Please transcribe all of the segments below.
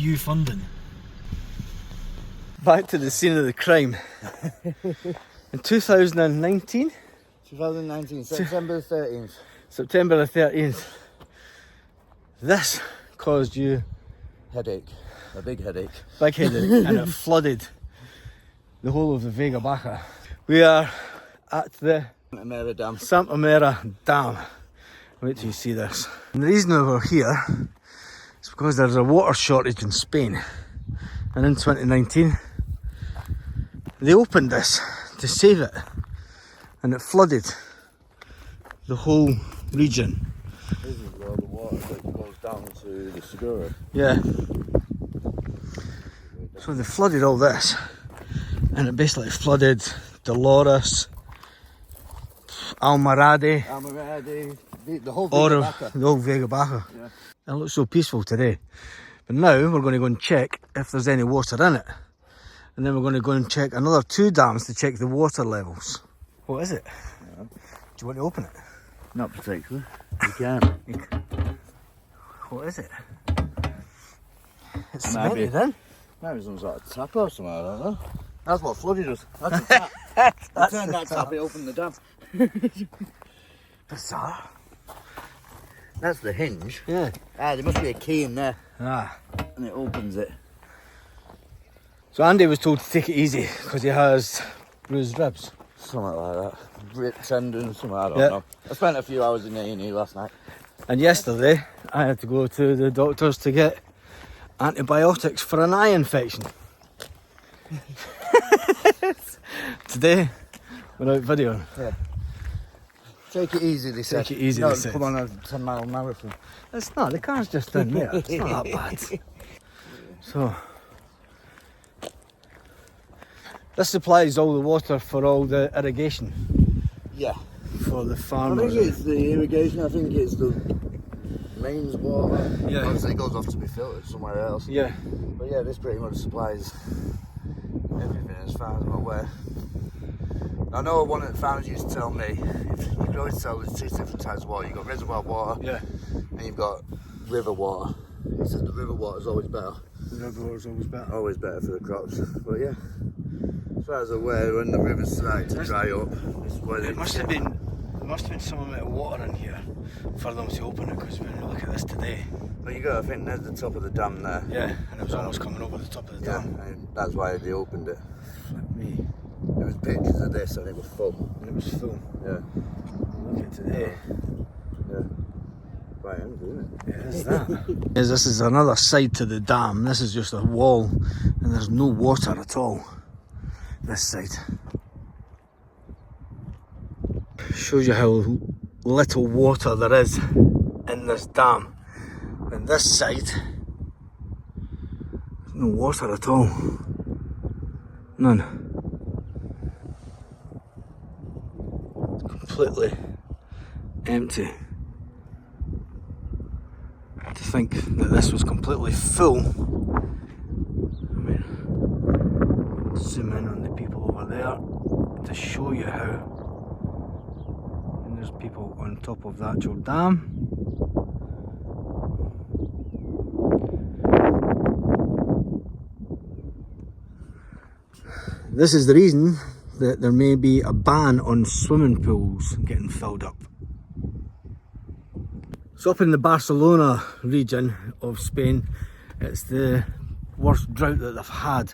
EU funding. Back to the scene of the crime. In 2019, September the 13th. September the 13th, this caused you Headache. A big headache. big headache, and it flooded the whole of the Vega Baja. We are at the Santa Mera Dam. Wait till you see this. And the reason we're here is because there's a water shortage in Spain. And in 2019, they opened this to save it. And it flooded the whole region. This is where the water goes down to the Segura. Yeah. So they flooded all this. And it basically flooded Dolores, Almarade, the whole Vega Baja. The whole Vega Baja. Yeah. It looks so peaceful today. But now we're going to go and check if there's any water in it. And then we're going to go and check another 2 dams to check the water levels. What is it? Yeah. Do you want to open it? Not particularly. You can. What is it? It's cemented in. Maybe some sort of tap or something, I don't know. That's what flooded us. That's a tap. That's Turn that tap, it opened the dam. Bizarre. That's the hinge. Yeah. Ah, there must be a key in there. Ah. And it opens it. So Andy was told to take it easy because he has bruised ribs. Something like that. Ripped tendon, something, I don't know. I spent a few hours in A&E last night. And yesterday, I had to go to the doctors to get antibiotics for an eye infection. Today, we're out videoing. Yeah. Take it easy, they said. Take it easy, no, they said. Come on a 10-mile marathon. It's not, the car's just in there. It's not that bad. So, this supplies all the water for all the irrigation. Yeah. For the I farmers. think it's the irrigation, I think it's the mains water. Yeah. Obviously it goes off to be filtered somewhere else. Yeah. But yeah, this pretty much supplies everything as far as I'm aware. I know one of the farmers used to tell me, if you can always tell there's 2 different types of water. You've got reservoir water, Yeah. and you've got river water. He said the river water is always better. The river water's always better. Always better for the crops. But yeah, as far as I'm aware, when the river's starting to dry up, this is where There must have been some amount of water in here for them to open it, because when you look at this today. But you got to think there's the top of the dam there. Yeah, and it was almost coming over the top of the dam. Yeah, and that's why they opened it. Flip me. There was pictures of this and it was full. And it was full. Yeah. Look at today. Yeah. Quite empty, isn't it? Yeah, is that? Yes, this is another side to the dam. This is just a wall, and there's no water at all. This side. Shows you how little water there is in this dam. And this side, there's no water at all. None. Completely empty. To think that this was completely full. I mean, zoom in on the people over there to show you how. And there's people on top of the actual dam. This is the reason that there may be a ban on swimming pools getting filled up. So up in the Barcelona region of Spain, it's the worst drought that they've had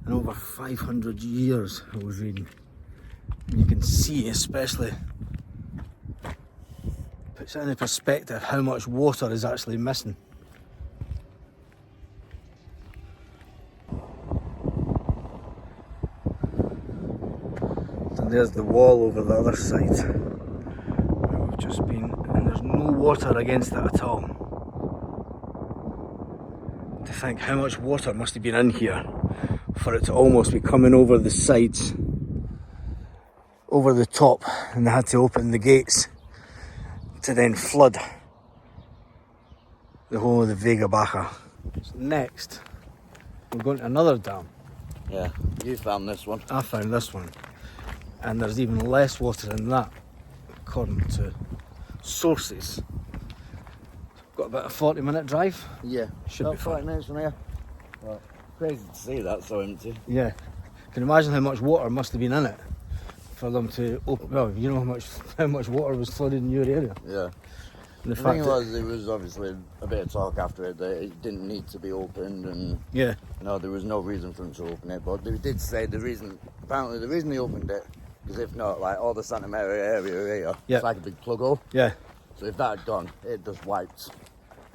in over 500 years, I was reading. And you can see, especially, puts it into perspective how much water is actually missing. And there's the wall over the other side where we've just been, and there's no water against it at all. To think how much water must have been in here for it to almost be coming over the sides, over the top, and they had to open the gates to then flood the whole of the Vega Baja. So next, we're going to another dam. Yeah, you found this one. I found this one. And there's even less water in that, according to sources. Got about a 40-minute drive. Yeah, Should about be 40 fine. minutes from here. Well, crazy to see that so empty. Yeah. Can you imagine how much water must have been in it for them to open? Well, you know how much water was flooded in your area. Yeah. And The thing was, it was obviously a bit of talk after it that it didn't need to be opened, and yeah, no, there was no reason for them to open it. But they did say apparently the reason they opened it, because if not, like all the Santa Maria area here, yeah, it's like a big plug hole. yeah, So if that had gone, it just wiped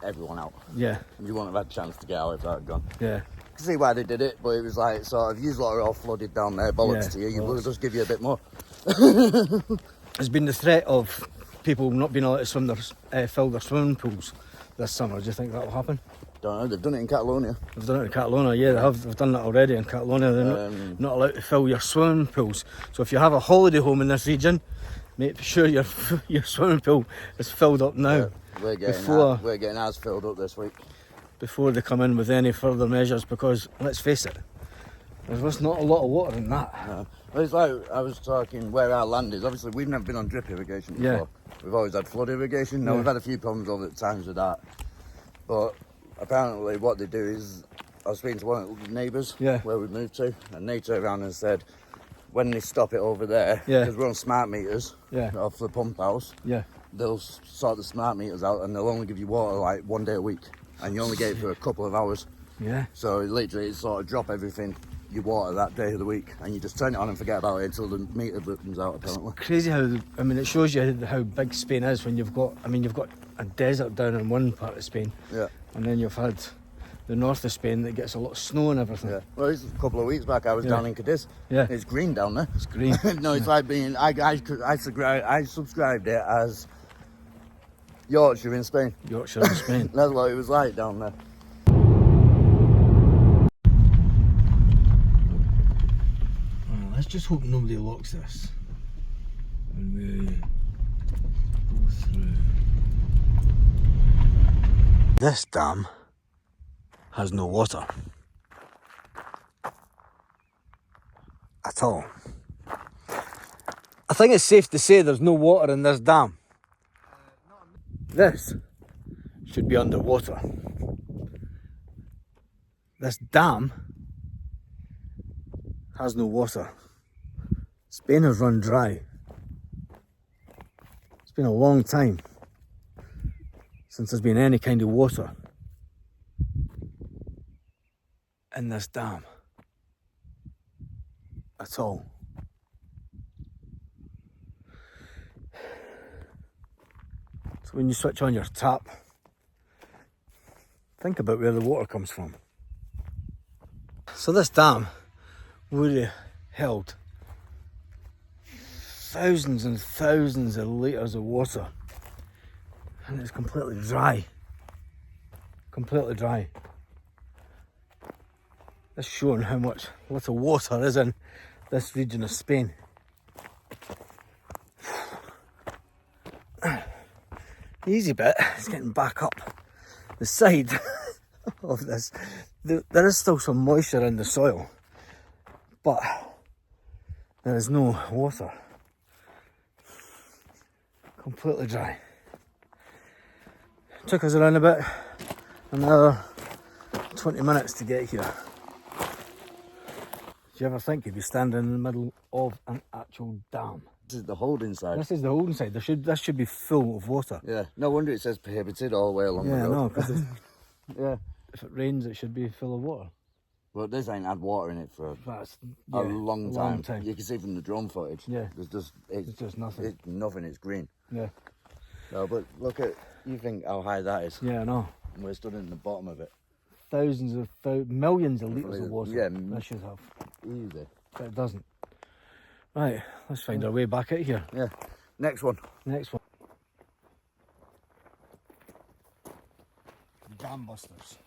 everyone out. yeah, You wouldn't have had a chance to get out if that had gone. yeah. I can see why they did it, but it was like, sort of, you lot are all flooded down there, bollocks Yeah, to you, we'll just give you a bit more. There's been the threat of people not being allowed to swim fill their swimming pools this summer. Do you think that will happen? Don't know, they've done it in Catalonia. They've done it in Catalonia, yeah, they have. They've done that already in Catalonia. They're not allowed to fill your swimming pools. So if you have a holiday home in this region, make sure your swimming pool is filled up now. Yeah, we're getting ours filled up this week. Before they come in with any further measures, because let's face it, there's just not a lot of water in that. No. Well, it's like I was talking where our land is. Obviously, we've never been on drip irrigation before. Yeah. We've always had flood irrigation. Now, Yeah. we've had a few problems over the times with that. But apparently, what they do is, I was speaking to one of the neighbours where we moved to, and they turned around and said, when they stop it over there, because we're on smart meters off the pump house, they'll sort the smart meters out and they'll only give you water like 1 day a week. And you only get it for a couple of hours. Yeah. So literally, it's sort of drop everything, you water that day of the week, and you just turn it on and forget about it until the meter comes out, apparently. It's crazy how, it shows you how big Spain is when you've got a desert down in one part of Spain. Yeah. And then you've had the north of Spain that gets a lot of snow and everything. Yeah. Well, this is a couple of weeks back, I was down in Cadiz. Yeah. It's green down there. It's green. No, it's like being, I subscribed it as Yorkshire in Spain. Yorkshire in Spain. That's what it was like down there. Well, let's just hope nobody locks this when we go through. This dam has no water at all. I think it's safe to say there's no water in this dam. This should be underwater. This dam has no water. Spain has run dry. It's been a long time since there's been any kind of water in this dam at all. So when you switch on your tap, think about where the water comes from. So this dam would have held thousands and thousands of litres of water, and it's completely dry. Completely dry. That's showing how much little water is in this region of Spain. The easy bit is getting back up the side of this. There is still some moisture in the soil, but there is no water. Completely dry. Took us around about another 20 minutes to get here. Do you ever think you'd be standing in the middle of an actual dam? This is the holding side. This is the holding side. This should be full of water. Yeah, no wonder it says prohibited all the way along the Yeah, road. no, because Yeah. if it rains, it should be full of water. But this ain't had water in it for That's a long time. You can see from the drone footage. Yeah. It's just nothing. It's nothing, it's green. Yeah. No, but look at, you think how high that is. Yeah, I know. And we're stood in the bottom of it. Millions of litres of water. Yeah. That should have. Easy. But it doesn't. Right, let's find our way back out here. Yeah. Next one. Next one. Dam busters.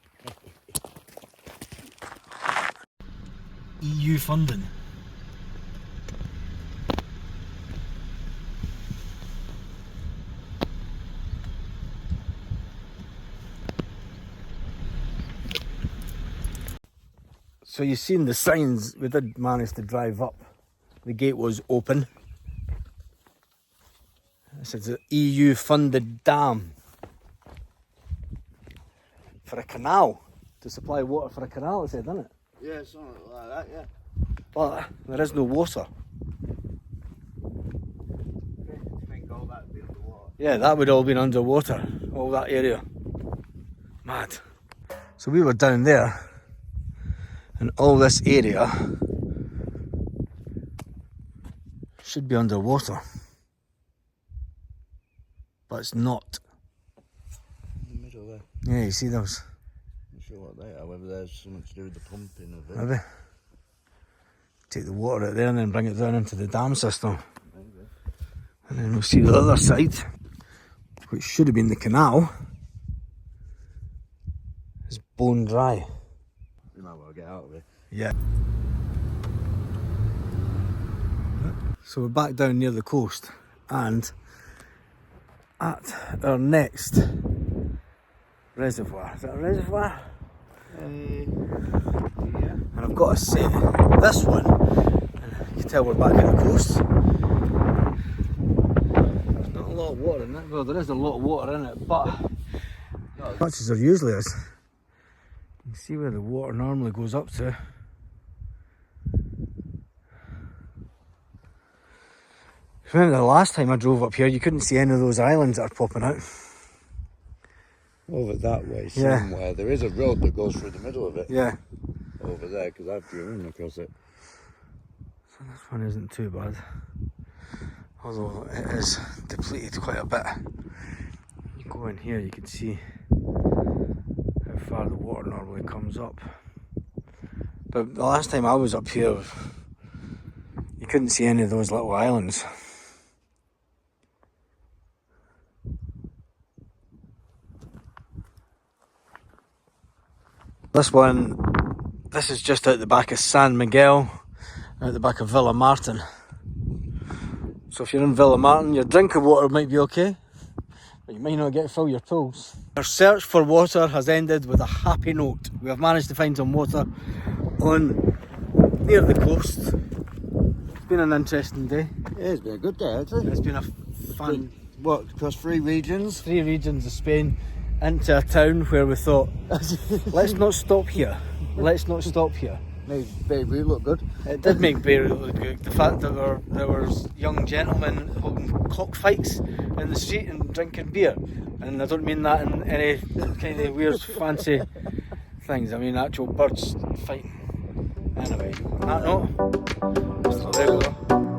EU funding. So you've seen the signs. We did manage to drive up. The gate was open. This is an EU funded dam for a canal. to supply water for a canal, it said, didn't it? Yeah, something like that, yeah. But there is no water. I think all that would be underwater. Yeah, that would all been underwater, all that area. Mad. So we were down there, and all this area should be underwater. But it's not. In the middle there. Yeah, you see those? I'm not sure what they are, whether there's something to do with the pumping of it. Maybe. Take the water out there and then bring it down into the dam system. Maybe. And then we'll see the other side, which should have been the canal, is bone dry. We might well get out of it. Yeah. So we're back down near the coast, and at our next reservoir. Is that a reservoir? Yeah. And I've got to say, this one, you can tell we're back at the coast. There's not a lot of water in it. Well, there is a lot of water in it, but not as much as there usually is. You can see where the water normally goes up to. Remember the last time I drove up here, you couldn't see any of those islands that are popping out. Over that way somewhere. Yeah. There is a road that goes through the middle of it. Yeah. Over there, because I've driven across it. So this one isn't too bad. Although it is depleted quite a bit. You go in here, you can see how far the water normally comes up. But the last time I was up here, you couldn't see any of those little islands. This is just out the back of San Miguel, out the back of Villa Martin. So if you're in Villa Martin, your drinking water might be okay, but you might not get to fill your pools. Our search for water has ended with a happy note. We have managed to find some water near the coast. It's been an interesting day. Yeah, it's been a good day actually. It's been a fun... Walked across 3 regions? 3 regions of Spain, into a town where we thought, let's not stop here. Let's not stop here. Made Beirut look good. It did make Beirut look good. The fact that there was young gentlemen holding cockfights in the street and drinking beer. And I don't mean that in any kind of weird fancy things. I mean actual birds fighting. Anyway, on that note, there we go.